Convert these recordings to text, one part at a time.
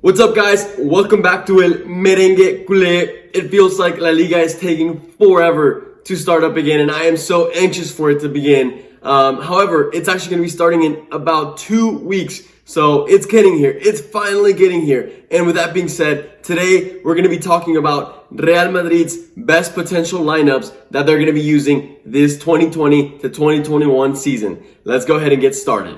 What's up, guys? Welcome back to El Merengue Culé. It feels like La Liga is taking forever to start up again, and I am so anxious for it to begin. However, it's actually going to be starting in about 2 weeks, so it's getting here. It's finally getting here. And with that being said, today we're going to be talking about Real Madrid's best potential lineups that they're going to be using this 2020 to 2021 season. Let's go ahead and get started.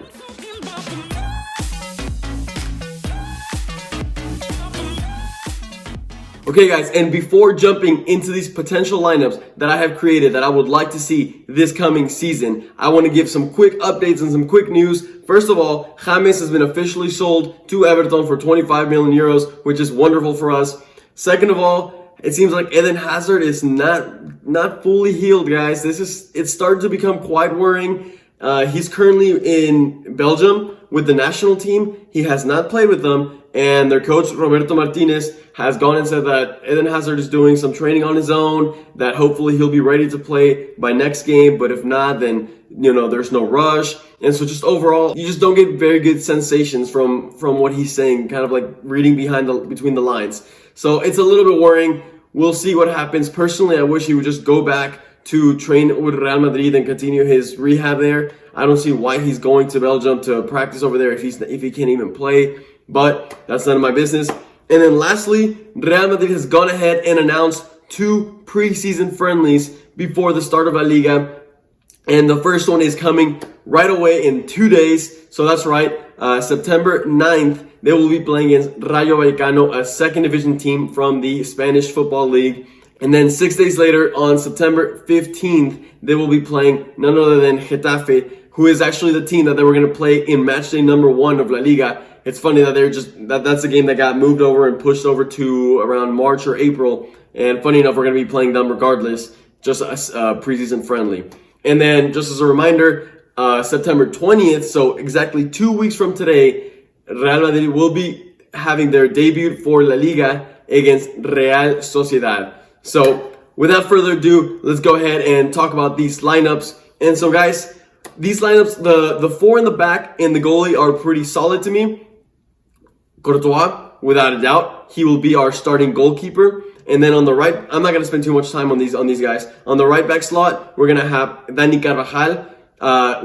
Okay, guys, and before jumping into these potential lineups that I have created that I would like to see this coming season, I want to give some quick updates and some quick news. First of all, James has been officially sold to Everton for 25 million euros, which is wonderful for us. Second of all, it seems like Eden Hazard is not fully healed, guys. It's starting to become quite worrying. He's currently in Belgium with the national team. He has not played with them, and their coach, Roberto Martinez, has gone and said that Eden Hazard is doing some training on his own, that hopefully he'll be ready to play by next game, but if not, then, there's no rush. And so just overall, you just don't get very good sensations from what he's saying, kind of like reading between the lines. So it's a little bit worrying. We'll see what happens. Personally, I wish he would just go back to train with Real Madrid and continue his rehab there. I don't see why he's going to Belgium to practice over there if he can't even play, but that's none of my business. And then lastly, Real Madrid has gone ahead and announced 2 preseason friendlies before the start of La Liga. And the first one is coming right away in 2 days. So that's right, September 9th, they will be playing against Rayo Vallecano, a second division team from the Spanish Football League. And then 6 days later, on September 15th, they will be playing none other than Getafe, who is actually the team that they were going to play in match day number 1 of La Liga. It's funny that that's a game that got moved over and pushed over to around March or April. And funny enough, we're going to be playing them regardless, just a preseason friendly. And then just as a reminder, September 20th, so exactly 2 weeks from today, Real Madrid will be having their debut for La Liga against Real Sociedad. So without further ado, let's go ahead and talk about these lineups. And so, guys, these lineups, the 4 in the back and the goalie are pretty solid to me. Courtois, without a doubt, he will be our starting goalkeeper. And then on the right, I'm not going to spend too much time on these guys. On the right back slot, we're going to have Dani Carvajal.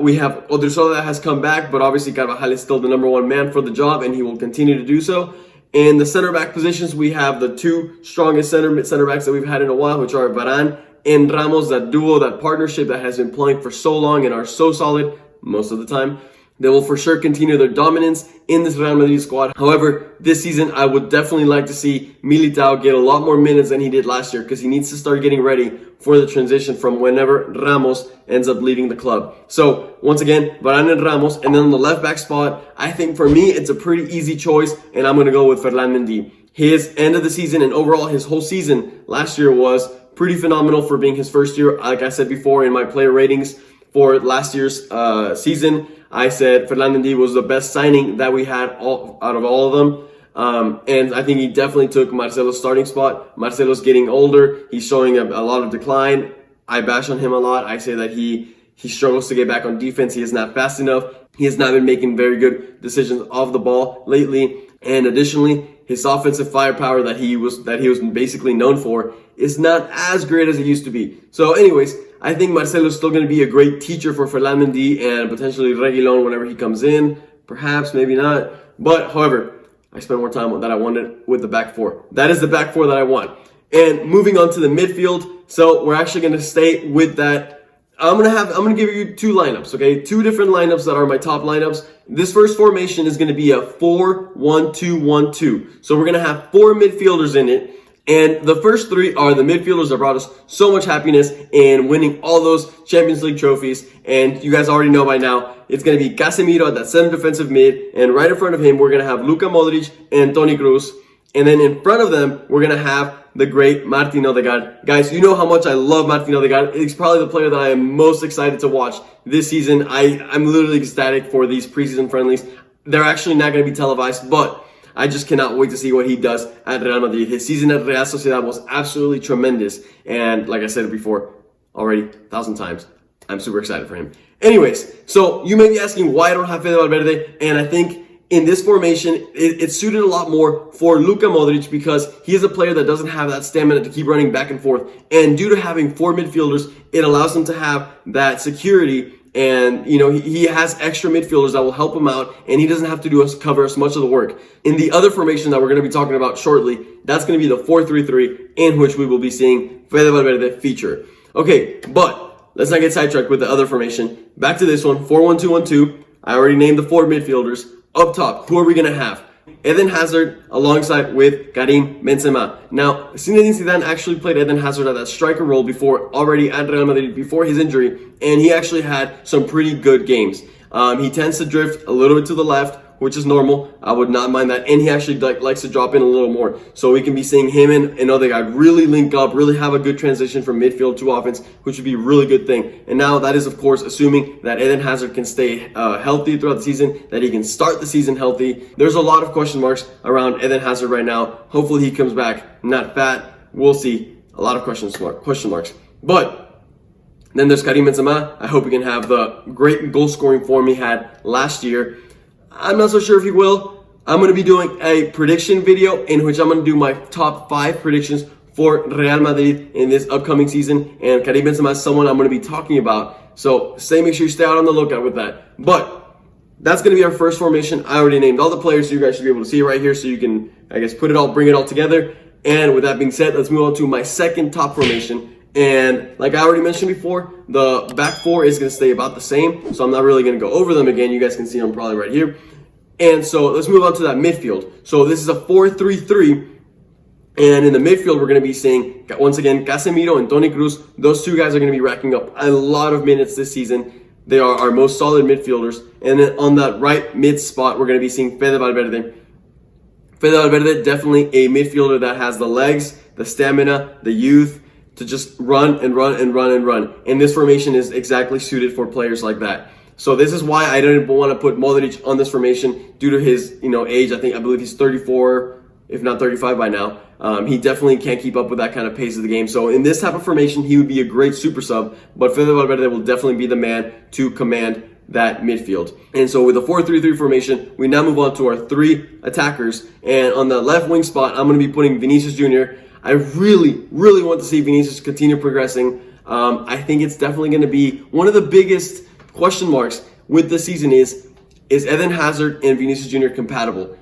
We have Odriozola that has come back, but obviously Carvajal is still the number 1 man for the job, and he will continue to do so. In the center back positions, we have the 2 strongest center backs that we've had in a while, which are Varane and Ramos, that duo, that partnership that has been playing for so long and are so solid most of the time. They will for sure continue their dominance in this Real Madrid squad. However, this season, I would definitely like to see Militao get a lot more minutes than he did last year, because he needs to start getting ready for the transition from whenever Ramos ends up leaving the club. So, once again, Varane and Ramos. And then on the left back spot, I think for me, it's a pretty easy choice, and I'm going to go with Ferland Mendy. His end of the season and overall his whole season last year was pretty phenomenal for being his first year. Like I said before in my player ratings for last year's season, I said Ferland Mendy was the best signing that we had out of all of them. And I think he definitely took Marcelo's starting spot. Marcelo's getting older. He's showing a lot of decline. I bash on him a lot. I say that he struggles to get back on defense. He is not fast enough. He has not been making very good decisions off the ball lately. And additionally, his offensive firepower that he was basically known for is not as great as it used to be. So anyways, I think Marcelo is still going to be a great teacher for Ferland Mendy and potentially Reguilón whenever he comes in. Perhaps, maybe not. But, however, I spent more time that I wanted with the back 4. That is the back 4 that I want. And moving on to the midfield. So we're actually going to stay with that. I'm going to give you 2 lineups, okay? 2 different lineups that are my top lineups. This first formation is going to be a 4-1-2-1-2. So we're going to have 4 midfielders in it. And the first 3 are the midfielders that brought us so much happiness in winning all those Champions League trophies. And you guys already know by now, it's going to be Casemiro at that center defensive mid. And right in front of him, we're going to have Luka Modric and Toni Kroos. And then in front of them, we're going to have the great Martin Odegaard. Guys, you know how much I love Martin Odegaard. He's probably the player that I am most excited to watch this season. I'm literally ecstatic for these preseason friendlies. They're actually not going to be televised, but I just cannot wait to see what he does at Real Madrid. His season at Real Sociedad was absolutely tremendous. And like I said before, already 1,000 times, I'm super excited for him. Anyways, so you may be asking why I don't have Fede Valverde, and I think in this formation, it's suited a lot more for Luka Modric because he is a player that doesn't have that stamina to keep running back and forth. And due to having 4 midfielders, it allows him to have that security. And, he has extra midfielders that will help him out, and he doesn't have to cover as much of the work. In the other formation that we're going to be talking about shortly, that's going to be the 4-3-3, in which we will be seeing Fede Valverde feature. Okay, but let's not get sidetracked with the other formation. Back to this one, 4-1-2-1-2. I already named the 4 midfielders. Up top, who are we going to have? Eden Hazard alongside with Karim Benzema. Now, Zinedine Zidane actually played Eden Hazard at that striker role before, already at Real Madrid before his injury, and he actually had some pretty good games. He tends to drift a little bit to the left, which is normal. I would not mind that. And he actually likes to drop in a little more. So we can be seeing him and another guy really link up, really have a good transition from midfield to offense, which would be a really good thing. And now that is, of course, assuming that Eden Hazard can stay healthy throughout the season, that he can start the season healthy. There's a lot of question marks around Eden Hazard right now. Hopefully he comes back not fat. We'll see. A lot of question marks. But then there's Karim Benzema. I hope he can have the great goal-scoring form he had last year. I'm not so sure if he will. I'm going to be doing a prediction video in which I'm going to do my top 5 predictions for Real Madrid in this upcoming season. And Karim Benzema is someone I'm going to be talking about. So make sure you stay out on the lookout with that. But that's going to be our first formation. I already named all the players, so you guys should be able to see it right here. So you can, bring it all together. And with that being said, let's move on to my second top formation. And like I already mentioned before, the back 4 is going to stay about the same. So I'm not really going to go over them again. You guys can see them probably right here. And so let's move on to that midfield. So this is a 4-3-3. And in the midfield, we're going to be seeing, once again, Casemiro and Toni Kroos. Those 2 guys are going to be racking up a lot of minutes this season. They are our most solid midfielders. And then on that right mid spot, we're going to be seeing Fede Valverde. Fede Valverde, definitely a midfielder that has the legs, the stamina, the youth to just run and run and run and run. And this formation is exactly suited for players like that. So this is why I didn't want to put Modric on this formation due to his, age. I believe he's 34, if not 35 by now. He definitely can't keep up with that kind of pace of the game. So in this type of formation, he would be a great super sub, but Fede Valverde will definitely be the man to command that midfield. And so with the 4-3-3 formation, we now move on to our 3 attackers. And on the left wing spot, I'm going to be putting Vinicius Jr. I really, really want to see Vinicius continue progressing. I think it's definitely going to be one of the biggest question marks with the season is Eden Hazard and Vinicius Jr. compatible?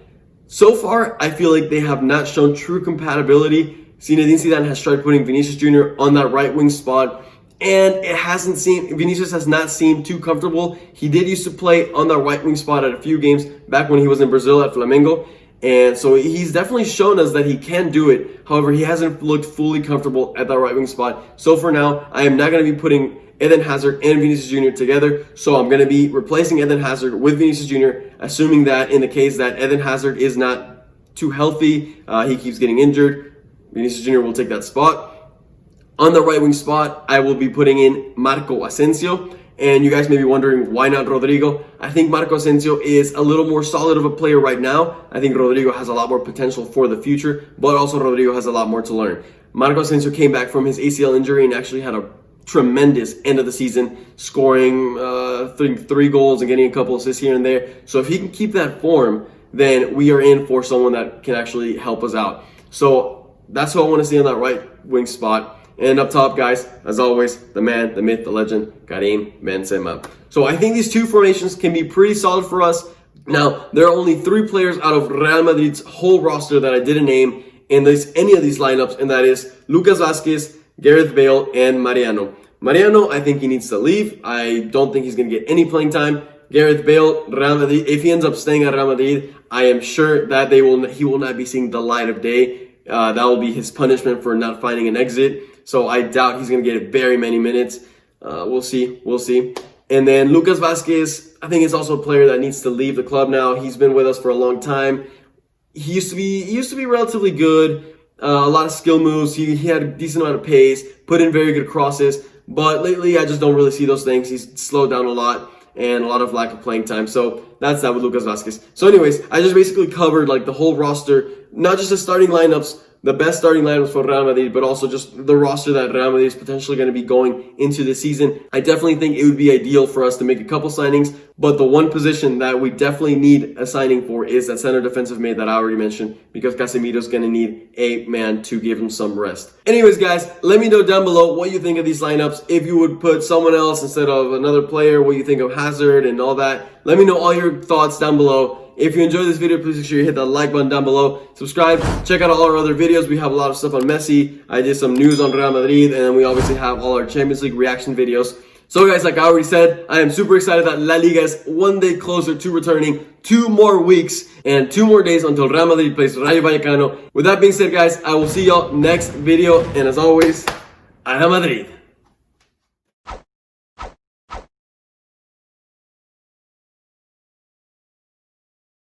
So far, I feel like they have not shown true compatibility. Zinedine Zidane has tried putting Vinicius Jr. on that right wing spot, and Vinicius has not seemed too comfortable. He did used to play on that right wing spot at a few games back when he was in Brazil at Flamengo. And so he's definitely shown us that he can do it. However, he hasn't looked fully comfortable at that right wing spot. So for now, I am not going to be putting Eden Hazard and Vinicius Jr. together. So I'm going to be replacing Eden Hazard with Vinicius Jr., assuming that in the case that Eden Hazard is not too healthy, he keeps getting injured, Vinicius Jr. will take that spot. On the right wing spot, I will be putting in Marco Asensio. And you guys may be wondering, why not Rodrigo? I think Marco Asensio is a little more solid of a player right now. I think Rodrigo has a lot more potential for the future, but also Rodrigo has a lot more to learn. Marco Asensio came back from his ACL injury and actually had a tremendous end of the season, scoring 3 goals and getting a couple assists here and there. So if he can keep that form, then we are in for someone that can actually help us out. So that's who I want to see on that right wing spot. And up top, guys, as always, the man, the myth, the legend, Karim Benzema. So I think these 2 formations can be pretty solid for us. Now, there are only 3 players out of Real Madrid's whole roster that I didn't name in any of these lineups, and that is Lucas Vazquez, Gareth Bale, and Mariano. Mariano, I think he needs to leave. I don't think he's going to get any playing time. Gareth Bale, Real Madrid, if he ends up staying at Real Madrid, I am sure that he will not be seeing the light of day. That will be his punishment for not finding an exit. So I doubt he's going to get very many minutes. We'll see. And then Lucas Vazquez, I think is also a player that needs to leave the club now. He's been with us for a long time. He used to be relatively good. A lot of skill moves. He had a decent amount of pace, put in very good crosses. But lately, I just don't really see those things. He's slowed down a lot and a lot of lack of playing time. So that's that with Lucas Vazquez. So anyways, I just basically covered like the whole roster, not just the starting lineups, the best starting lineups for Real Madrid, but also just the roster that Real Madrid is potentially going to be going into this season. I definitely think it would be ideal for us to make a couple signings, but the one position that we definitely need a signing for is that center defensive mid that I already mentioned, because Casemiro's going to need a man to give him some rest. Anyways, guys, let me know down below what you think of these lineups. If you would put someone else instead of another player, what you think of Hazard and all that. Let me know all your thoughts down below. If you enjoyed this video, please make sure you hit that like button down below. Subscribe. Check out all our other videos. We have a lot of stuff on Messi. I did some news on Real Madrid. And then we obviously have all our Champions League reaction videos. So guys, like I already said, I am super excited that La Liga is one day closer to returning. 2 more weeks and 2 more days until Real Madrid plays Rayo Vallecano. With that being said, guys, I will see y'all next video. And as always, Real Madrid.